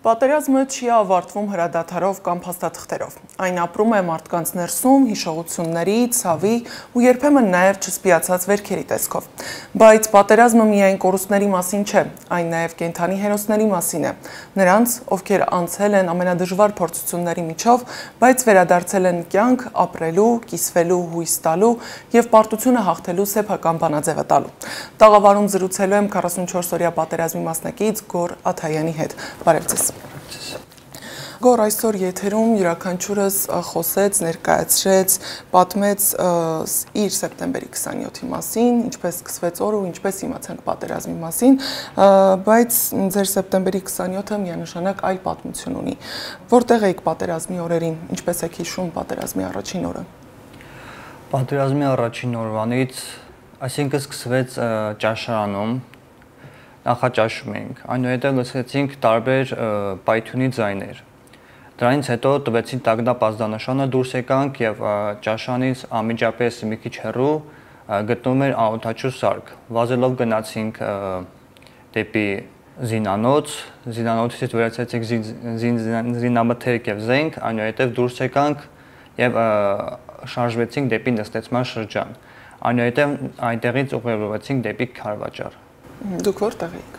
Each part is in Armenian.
Պատերազմը չի ավարտվում հրադադարով կամ փաստաթղթերով։ Այն ապրում է մարդկանց ներսում, հիշողությունների, ցավի ու երբեմն նաև չսպիացած վերքերի տեսքով։ Բայց պատերազմը միայն կորուստների մասին չէ, այն նաև կենդանի հերոսների մասին է։ Նրանց, ովքեր անցել են ամենադժվար փորձությունների միջով, բայց վերադարձել են կյանք ապրելու, կիսվելու, հույս տալու եւ պարտությունը հաղթելու սեփական բանաձևը տալու։ Տաղավարում զրուցելու եմ 44-օրյա պատերազմի մասնակից Գոր Աթայանի հետ։ Բարև ձեզ։ Գոր, այսօր եթերում յուրաքանչյուրս խոսեց, ներկայացրեց, պատմեց իր սեպտեմբերի 27-ի մասին, ինչպես սկսվեց օրը ու ինչպես իմացանք պատերազմի մասին, բայց ձեր սեպտեմբերի 27-ը միանշանակ այլ պատմություն ունի։ Որտեղ եք պատերազմի օրերին, ինչպես եք հիշում պատերազմի առաջին օրը։ Պատերազմի առաջին օրվանից, այսինքն սկսվեց ճաշարանում, նախաճաշում էինք, այնուհետև լսեցինք տարբեր պայթյունի ձայներ։ Դրանից հետո տվեցին տագնապ ազդանշանը, դուրս եկանք եւ ճաշանից անմիջապես մի քիչ հեռու գտնվում էր անօդաչու սարք։ Վազելով գնացինք դեպի զինանոց, զինանոցից վերացեցինք զինամթերք եւ զենք, այնուհետև դուրս եկանք եւ շարժվեցինք դեպի նստեցման շրջան։ Այնուհետև այնտեղից ուղևորվեցինք դեպի Քարվաճար։ Դուք որտեղ եք։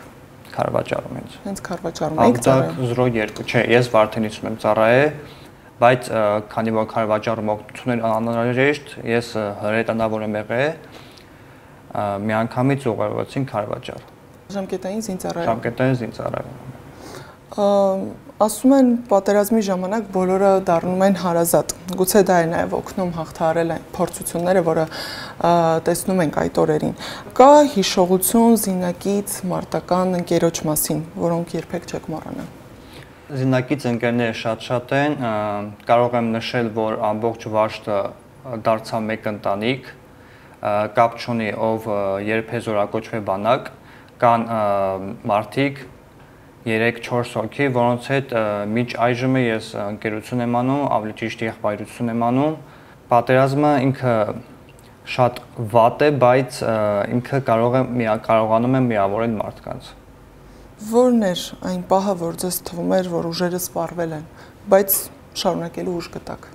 Քարվաճարում ենք։ Հենց Քարվաճարում եք ծառայել։ 02, չէ, ես Վարդենիցում եմ ծառայել, բայց քանի որ Քարվաճարում օգնություն էր անհրաժեշտ, ես հրետանավոր եմ եղել, միանգամից ուղևորվեցինք Քարվաճար։ Ժամկետային զինծառայում։ Ժամկետային զինծառայում։ Ասում են պատերազմի ժամանակ բոլորը դառնում են հարազատ։ Գուցե դա է նաև օգնում հաղթահարել այն փորձությունները, որը տեսնում ենք այդ օրերին։ Կա հիշողություն զինակից մարտական ընկերոջ մասին, որոնք երբեք չեք մոռանա։ Զինակից ընկերները շատ են, կարող եմ նշել, որ ամբողջ վաշտը դարձավ մեկ ընտանիք, կապ չունի ով երբ է զորակոչվել բանակ, կան մարդիկ 3-4 հոգի, որոնց հետ մինչ այժմ ես ընկերություն եմ անում, ավելի ճիշտ եղբայրություն եմ անում։ Պատերազմը ինքը շատ վատ է, բայց ինքը կարողանում է միավորել մարդկանց։ Որն էր այն պահը, որ ձեզ թվում էր, որ ուժերը սպառվել են, բայց շարունակելու ուժ գտաք։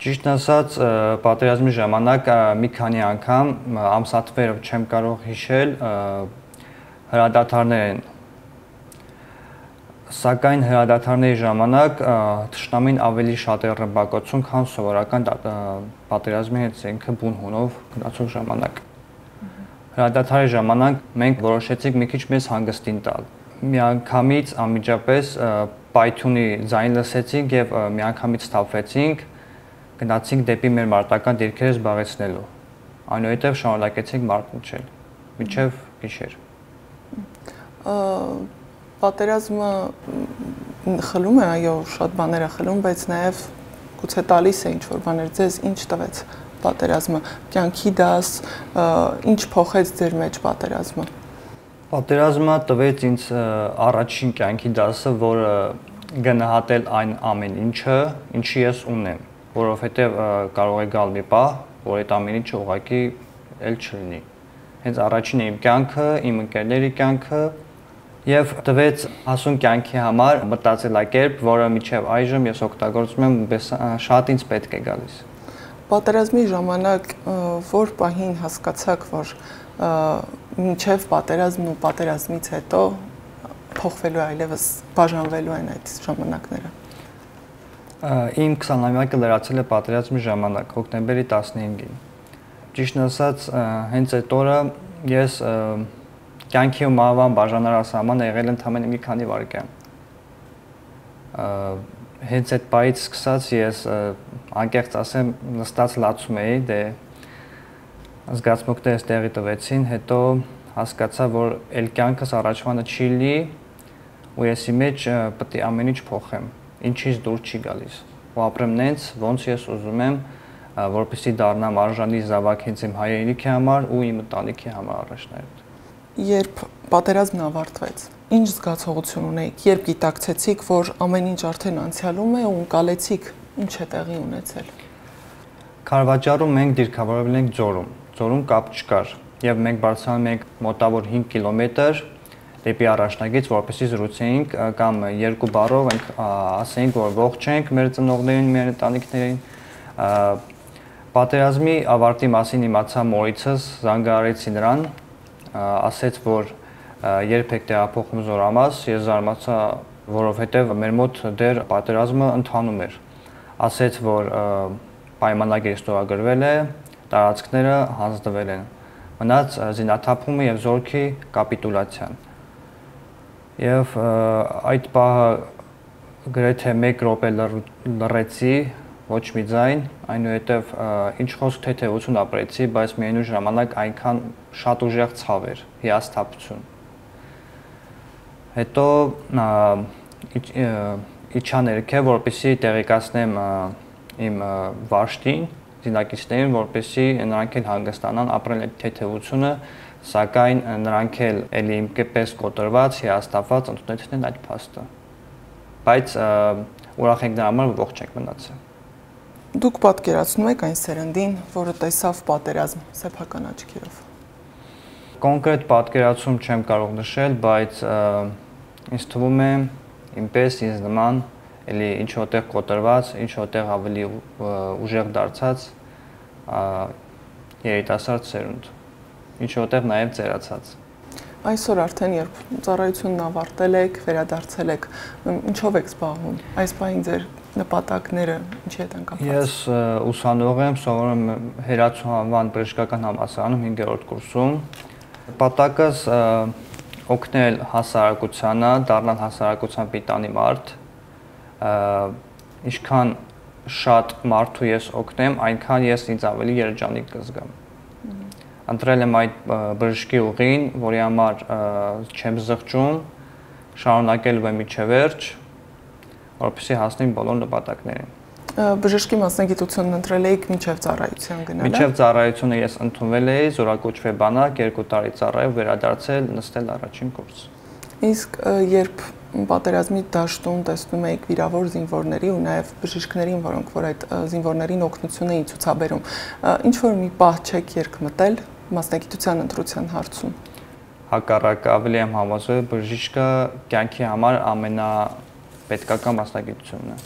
Ճիշտ ասած, պատերազմի ժամանակ մի քանի անգամ ամսաթվերով չեմ կարող հիշել, հրադադարներ են։ Սակայն հրադադարների ժամանակ թշնամին ավելի շատ է ռմբակոծում, քան սովորական պատերազմի հետ ինքը բուն հունով գնացող ժամանակ։ Հրադադարի ժամանակ մենք որոշեցինք մի քիչ մեզ հանգստին տալ։ Միանգամից անմիջապես պայթյունի ձայն լսեցինք եւ միանգամից սթափվեցինք, գնացինք դեպի մեր մարտական դիրքերը զբաղեցնելու։ Այնուհետև շարունակեցինք մարտնչել մինչև գիշեր։ Պատերազմը խլում է, այո, շատ բաներ է խլում, բայց նաև գուցե տալիս է ինչ-որ բաներ ձեզ, ինչ տվեց պատերազմը, կյանքի դաս, ինչ փոխեց ձեր մեջ պատերազմը։ Պատերազմը տվեց ինձ առաջին կյանքի դասը, որը գնահատել այն ամեն ինչը, ինչի ես ունեմ, որովհետև կարող է գալ մի պահ, որ այդ ամեն ինչը ուղղակի էլ չլինի։ Հենց առաջին իմ կյանքը, իմ ընկերների կյանքը եւ տվեց հասուն կյանքի համար մտածելակերպ, որը մինչեւ այժմ ես օգտագործում եմ, շատ ինձ պետք է գալիս։ Պատերազմի ժամանակ որ պահին հասկացաք, որ մինչեւ պատերազմն ու պատերազմից հետո փոխվելու այլևս բաժանվելու են այդ ժամանակները։ Իմ 20-ամյակը լրացել է պատերազմի ժամանակ, հոկտեմբերի 15-ին։ Ճիշտն ասած, հենց այդ օրը ես կյանքի ու մահվան բաժանարասահմանը եղել ընդամենը մի քանի վայրկյան։ Հենց այդ պահից սկսած ես անկեղծ ասեմ նստած լացում էի, դե զգացմունքներս տեղի տվեցին, հետո հասկացա, որ այլ կյանքս առաջվանը չի լի ու ես իմ մեջ պետք է ամեն ինչ փոխեմ, ինչից դուրս չի գալիս։ Ու ապրեմ նենց, ոնց ես ուզում եմ, որպեսզի դառնամ արժանի զավակ հենց իմ հայրենիքի համար ու իմ ընտանիքի համար առաջնահերթ։ Երբ պատերազմն ավարտվեց, ինչ զգացողություն ունեիք, երբ գիտակցեցիք, որ ամեն ինչ արդեն անցյալում է ու ընկալեցիք, ինչ է տեղի ունեցել։ Քարվաճարում մենք դիրքավորվել ենք ձորում կապ չկար, եւ մենք բարձրանում ենք մոտավոր 5 կիլոմետր, դեպի առաջնագիծ, որպեսզի զրուցեինք կամ երկու բառով ասեինք, որ ողջ ենք մեր ծնողներին, մեր ընտանիքներին։ Պատերազմի ավարտի մասին իմացա մորիցս, զանգահարեցի նրան, ասեց, որ երբ եք տեղափոխում Զորամաս, ես զարմացա, որովհետև մեր մոտ դեռ պատերազմը ընթանում էր։ Ասեց, որ պայմանագիր ստորագրվել է, տարածքները հանձնվել են։ Մնաց զինաթափումը եւ զորքի կապիտուլյացիան։ Եվ այդ պահը գրեթե 1 րոպե լռեցի, ոչ մի ձայն, այնուհետև ինչ խոսք թեթևություն ապրեցի, բայց միևնույն ժամանակ այնքան շատ ուժեղ ցավ էր, հիասթափություն։ Հետո իջա ներքև, որպեսզի տեղեկացնեմ իմ վարշտին, զինակիցներին, որպեսզի նրանք էլ հանգստանան, ապրեն այդ թեթևությունը, սակայն նրանք էլ էլի իմ պես կոտրված, հիասթափված ընդունեցին այդ փաստը։ Բայց ուրախ ենք դրա համար, որ ողջ ենք մնացել։ Դուք պատկերացնում եք այն սերնդին, որը տեսավ պատերազմ սեփական աչքերով։ Կոնկրետ պատկերացում չեմ կարող նշել, բայց ինձ թվում է ինպես ինձ նման էլի ինչ որտեղ կոտրված, ինչ որտեղ ավելի ուժեղ դարձած երիտասարդ սերունդ, ինչ որտեղ նաև ծերացած։ Այսօր արդեն երբ ծառայությունն ավարտել եք, վերադարձել եք, ինչով եք զբաղվում։ Այս պահին ձեր նպատակները ինչի հետ են կապված։ Ես ուսանող եմ, սովորում եմ Հերացու անվան բժշկական համալսարանում 5-րդ կուրսում։ Նպատակս օգնել հասարակությանը, դառնալ հասարակության պիտանի մարդ, ինչքան շատ մարդու ես օգնեմ, այնքան ես ինձ ավելի երջանիկ կզգամ։ Ընտրել եմ այդ բժշկի ուղին, որի համար չեմ զղջում, շարունակելու եմ մինչև վերջ, որպեսզի հասնեմ բոլոր նպատակներին։ Բժշկի մասնագիտությունն ընտրել եք մինչև ծառայության գնալը։ Մինչև ծառայությունը ես ընդունվել էի, զորակոչվել բանակ, 2 տարի ծառայով վերադարձել, նստել առաջին կուրս։ Իսկ երբ պատերազմի դաշտում տեսնում եք վիրավոր զինվորների ու նաև բժիշկներին, որոնք որ այդ զինվորներին օգնություն էին ցուցաբերում, ինչ որ մի պահ չեք երկմտել մասնագիտության ընտրության հարցում։ Հակառակ ավելի եմ համոզվել, բժիշկը կյանքի համար ամենապետքական մասնագիտությունն է։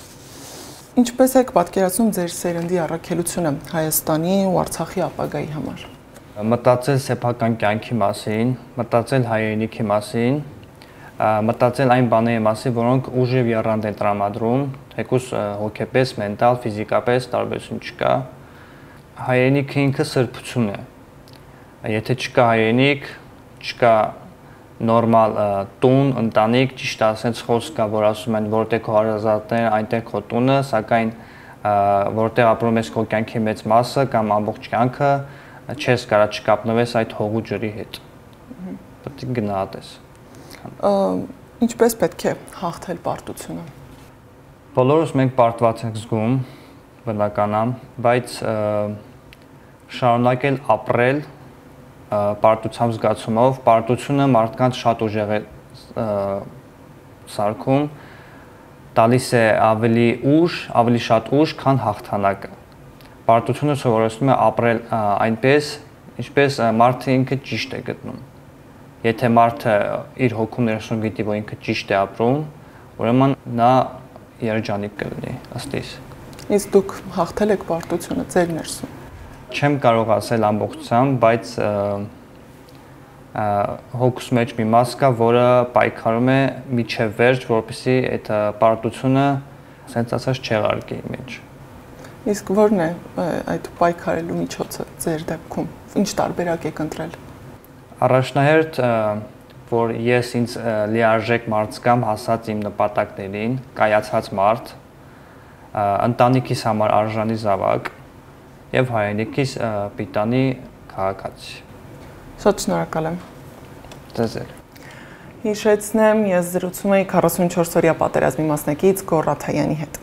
Ինչպես եք պատկերացնում ձեր սերնդի առաքելությունը Հայաստանի ու Արցախի ապագայի համար։ Մտածել սեփական կյանքի մասին, մտածել հայրենիքի մասին, մտածել այն բաների մասին, որոնք ուժև եռանդ են տրամադրում, թեկուզ հոգեպես, մենտալ, ֆիզիկապես տարբերություն չկա։ Հայրենիքը ինքը սրբություն է։ Եթե չկա հայրենիք, չկա նորմալ տուն, ընտանիք, ճիշտ ասած խոսք կա, որ ասում են, որտեղ քո հարազատները, այնտեղ քո տունը, սակայն որտեղ ապրում ես քո կյանքի մեծ մասը կամ ամբողջ կյանքը, չես կարա չկապնվես այդ հողու ջրի հետ։ Պետք է գնահատես։ Ինչպես պետք է հաղթել պարտությունը։ Բոլորս մենք պարտված ենք զգում, բնական է, բայց շարունակել ապրել պարտության զգացումով, պարտությունը մարդկանց շատ ուժեղ է սարքում, տալիս է ավելի շատ ուժ, քան հաղթանակը։ Պարտությունը սովորեցնում է ապրել այնպես, ինչպես մարդը ինքը ճիշտ է գտնում։ Եթե մարդը իր հոգում ներսում գիտի, որ ինքը ճիշտ է ապրում, ուրեմն նա երջանիկ կլինի, ըստ իս։ Իսկ դուք հաղթել եք պարտությունը ձեր ներսում։ Չեմ կարող ասել ամբողջությամբ, բայց հոգուս մեջ մի մաս կա, որը պայքարում է միջև վերջ, որպեսզի այդ պարտությունը, ասենց ասած, չեղարկի մեջ։ Իսկ ո՞րն է այդ պայքարելու միջոցը ձեր դեպքում։ Ինչ տարբերակ եք ընտրել։ Առաջնահերթ, որ ես ինձ լիարժեք մարդ զգամ, հասած իմ նպատակներին, կայացած մարդ, ընտանիքիս համար արժանի զավակ եւ հայրենիքիս պիտանի քաղաքացի։ Շատ շնորհակալ եմ։ Ձեզ էլ։ Հիշեցնեմ, ես զրուցում էի 44-օրյա պատերազմի մասնակից Գոռ Աթայանի հետ։